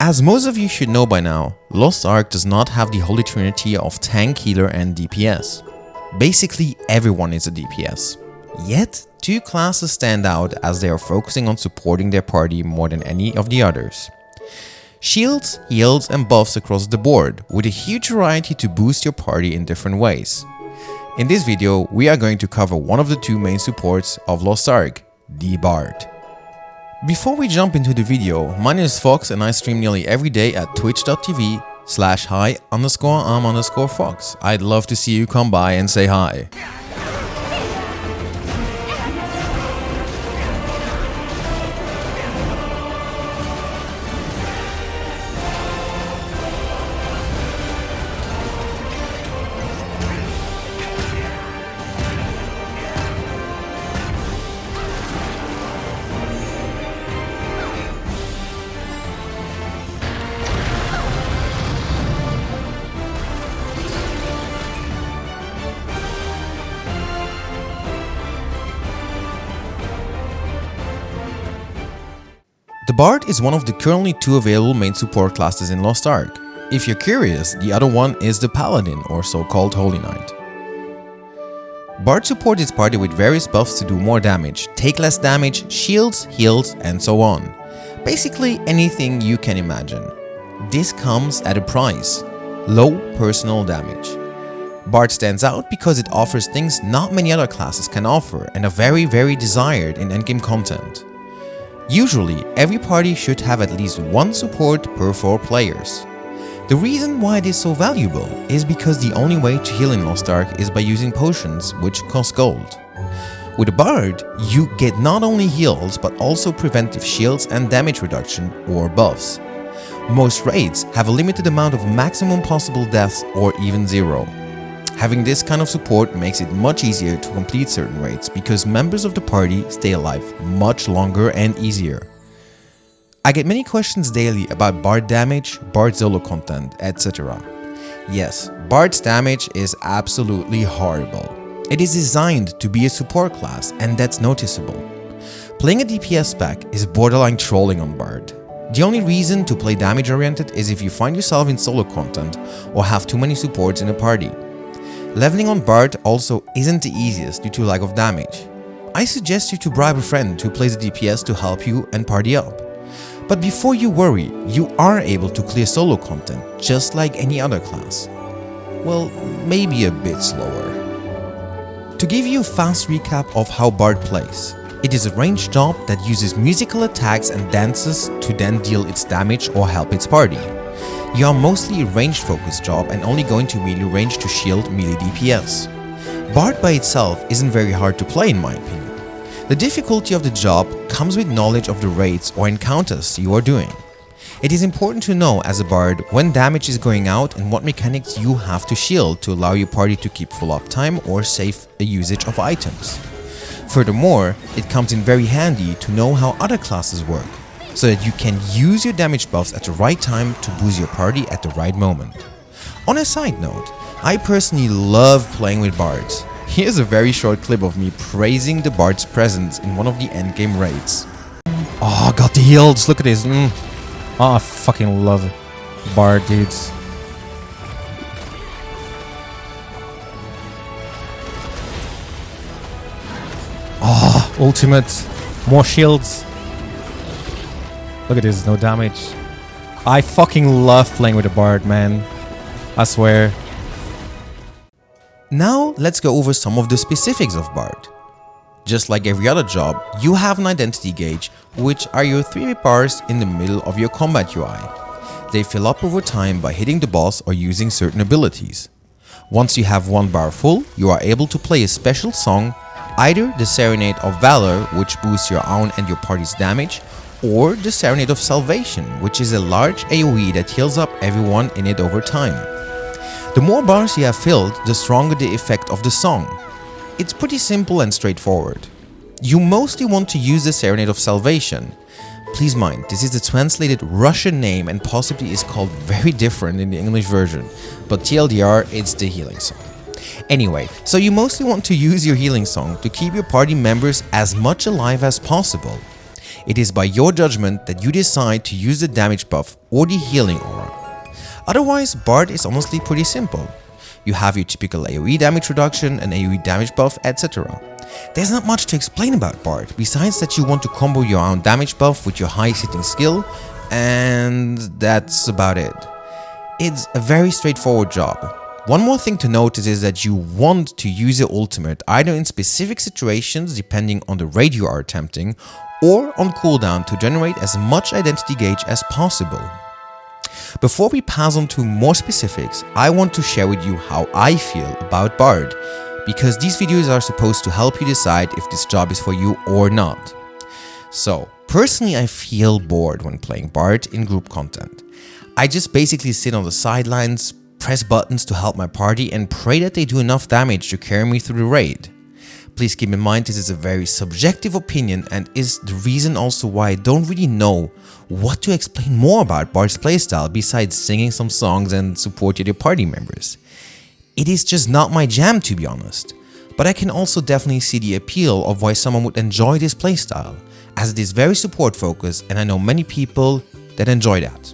As most of you should know by now, LostArk does not have the holy trinity of tank, healer and DPS. Basically everyone is a DPS. Yet, two classes stand out as they are focusing on supporting their party more than any of the others. Shields, heals and buffs across the board, with a huge variety to boost your party in different ways. In this video, we are going to cover one of the two main supports of LostArk, the Bard. Before we jump into the video, my name is Fox and I stream nearly every day at twitch.tv/hi_am_fox. I'd love to see you come by and say hi. The Bard is one of the currently two available main support classes in LostArk. If you're curious, the other one is the Paladin, or so-called Holy Knight. Bard supports its party with various buffs to do more damage, take less damage, shields, heals, and so on. Basically anything you can imagine. This comes at a price: low personal damage. Bard stands out because it offers things not many other classes can offer and are very desired in endgame content. Usually, every party should have at least one support per 4 players. The reason why it is so valuable is because the only way to heal in LostArk is by using potions, which cost gold. With a Bard, you get not only heals but also preventive shields and damage reduction or buffs. Most raids have a limited amount of maximum possible deaths or even 0. Having this kind of support makes it much easier to complete certain raids because members of the party stay alive much longer and easier. I get many questions daily about Bard damage, Bard solo content, etc. Yes, Bard's damage is absolutely horrible. It is designed to be a support class and that's noticeable. Playing a DPS spec is borderline trolling on Bard. The only reason to play damage oriented is if you find yourself in solo content or have too many supports in a party. Leveling on Bard also isn't the easiest due to lack of damage. I suggest you to bribe a friend who plays the DPS to help you and party up. But before you worry, you are able to clear solo content just like any other class. Well, maybe a bit slower. To give you a fast recap of how Bard plays, it is a ranged job that uses musical attacks and dances to then deal its damage or help its party. You are mostly a ranged focused job and only going to melee range to shield melee DPS. Bard by itself isn't very hard to play in my opinion. The difficulty of the job comes with knowledge of the raids or encounters you are doing. It is important to know as a Bard when damage is going out and what mechanics you have to shield to allow your party to keep full uptime or save the usage of items. Furthermore, it comes in very handy to know how other classes work, so that you can use your damage buffs at the right time to boost your party at the right moment. On a side note, I personally love playing with Bards. Here's a very short clip of me praising the Bard's presence in one of the endgame raids. Oh, got the heals, look at this. Oh, I fucking love Bard, dudes. Oh, ultimate, more shields. Look at this, no damage. I fucking love playing with a Bard, man. I swear. Now let's go over some of the specifics of Bard. Just like every other job, you have an identity gauge, which are your 3 bars in the middle of your combat UI. They fill up over time by hitting the boss or using certain abilities. Once you have 1 bar full, you are able to play a special song, either the Serenade of Valor, which boosts your own and your party's damage, or the Serenade of Salvation, which is a large AoE that heals up everyone in it over time. The more bars you have filled, the stronger the effect of the song. It's pretty simple and straightforward. You mostly want to use the Serenade of Salvation. Please mind, this is the translated Russian name and possibly is called very different in the English version, but TLDR, it's the healing song. Anyway, so you mostly want to use your healing song to keep your party members as much alive as possible. It is by your judgment that you decide to use the damage buff or the healing aura. Otherwise, Bard is honestly pretty simple. You have your typical AoE damage reduction, an AoE damage buff, etc. There's not much to explain about Bard, besides that you want to combo your own damage buff with your highest hitting skill, and that's about it. It's a very straightforward job. One more thing to notice is that you want to use your ultimate either in specific situations depending on the raid you are attempting, or on cooldown to generate as much identity gauge as possible. Before we pass on to more specifics, I want to share with you how I feel about Bard, because these videos are supposed to help you decide if this job is for you or not. So, personally I feel bored when playing Bard in group content. I just basically sit on the sidelines, press buttons to help my party and pray that they do enough damage to carry me through the raid. Please keep in mind this is a very subjective opinion and is the reason also why I don't really know what to explain more about Bard's playstyle besides singing some songs and supporting your party members. It is just not my jam, to be honest, but I can also definitely see the appeal of why someone would enjoy this playstyle, as it is very support focused and I know many people that enjoy that.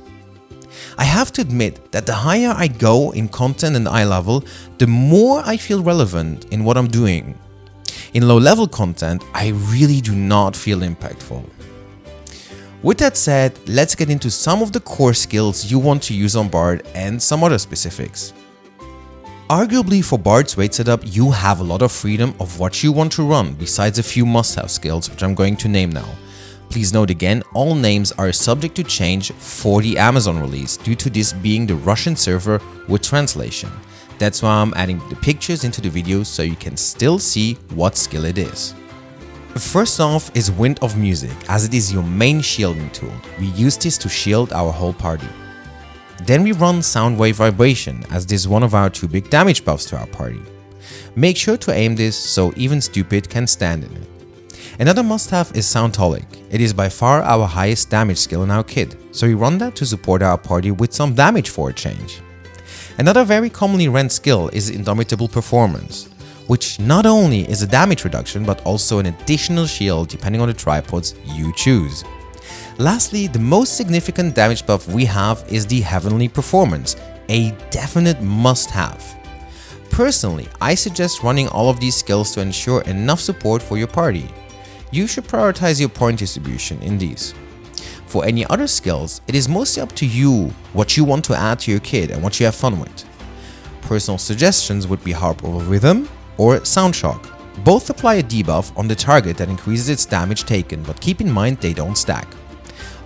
I have to admit that the higher I go in content and eye level, the more I feel relevant in what I'm doing. In low level content, I really do not feel impactful. With that said, let's get into some of the core skills you want to use on Bard and some other specifics. Arguably for Bard's raid setup, you have a lot of freedom of what you want to run besides a few must-have skills which I'm going to name now. Please note again, all names are subject to change for the Amazon release due to this being the Russian server with translation. That's why I'm adding the pictures into the video so you can still see what skill it is. First off is Wind of Music, as it is your main shielding tool. We use this to shield our whole party. Then we run Soundwave Vibration, as this is one of our 2 big damage buffs to our party. Make sure to aim this so even stupid can stand in it. Another must-have is Soundholic. It is by far our highest damage skill in our kit, so we run that to support our party with some damage for a change. Another very commonly run skill is Indomitable Performance, which not only is a damage reduction but also an additional shield depending on the tripods you choose. Lastly, the most significant damage buff we have is the Heavenly Performance, a definite must-have. Personally, I suggest running all of these skills to ensure enough support for your party. You should prioritize your point distribution in these. For any other skills, it is mostly up to you what you want to add to your kit and what you have fun with. Personal suggestions would be Harp over Rhythm or Sound Shock. Both apply a debuff on the target that increases its damage taken, but keep in mind they don't stack.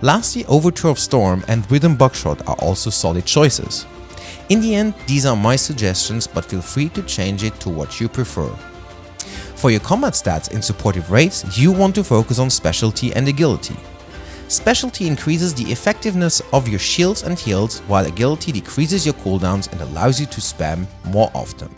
Lastly, Overture of Storm and Rhythm Buckshot are also solid choices. In the end, these are my suggestions, but feel free to change it to what you prefer. For your combat stats in supportive raids, you want to focus on Specialty and Agility. Specialty increases the effectiveness of your shields and heals, while Agility decreases your cooldowns and allows you to spam more often.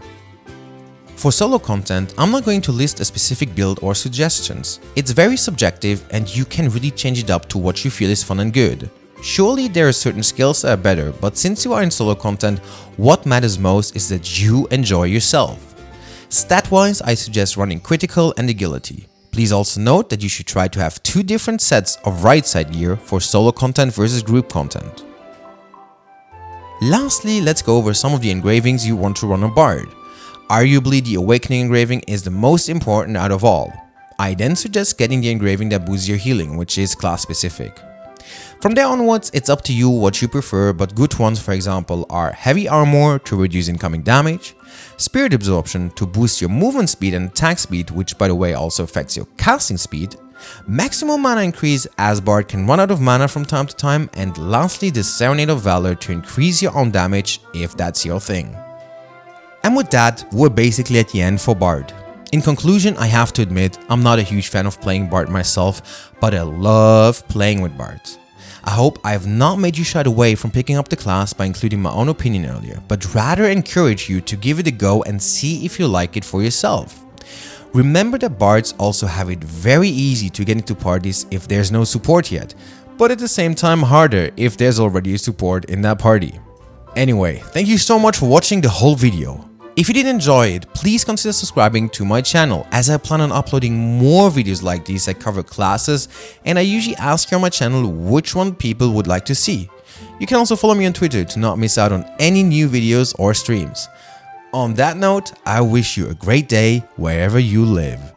For solo content, I'm not going to list a specific build or suggestions. It's very subjective and you can really change it up to what you feel is fun and good. Surely there are certain skills that are better, but since you are in solo content, what matters most is that you enjoy yourself. Stat-wise, I suggest running Critical and Agility. Please also note that you should try to have 2 different sets of right side gear for solo content versus group content. Lastly, let's go over some of the engravings you want to run on Bard. Arguably, the Awakening engraving is the most important out of all. I then suggest getting the engraving that boosts your healing, which is class specific. From there onwards, it's up to you what you prefer, but good ones for example are Heavy Armor to reduce incoming damage, Spirit Absorption to boost your movement speed and attack speed, which by the way also affects your casting speed, Maximum Mana Increase as Bard can run out of mana from time to time, and lastly the Serenade of Valor to increase your own damage if that's your thing. And with that, we're basically at the end for Bard. In conclusion, I have to admit, I'm not a huge fan of playing Bard myself, but I love playing with Bards. I hope I have not made you shy away from picking up the class by including my own opinion earlier, but rather encourage you to give it a go and see if you like it for yourself. Remember that Bards also have it very easy to get into parties if there's no support yet, but at the same time harder if there's already a support in that party. Anyway, thank you so much for watching the whole video. If you did enjoy it, please consider subscribing to my channel, as I plan on uploading more videos like these that cover classes, and I usually ask here on my channel which one people would like to see. You can also follow me on Twitter to not miss out on any new videos or streams. On that note, I wish you a great day wherever you live.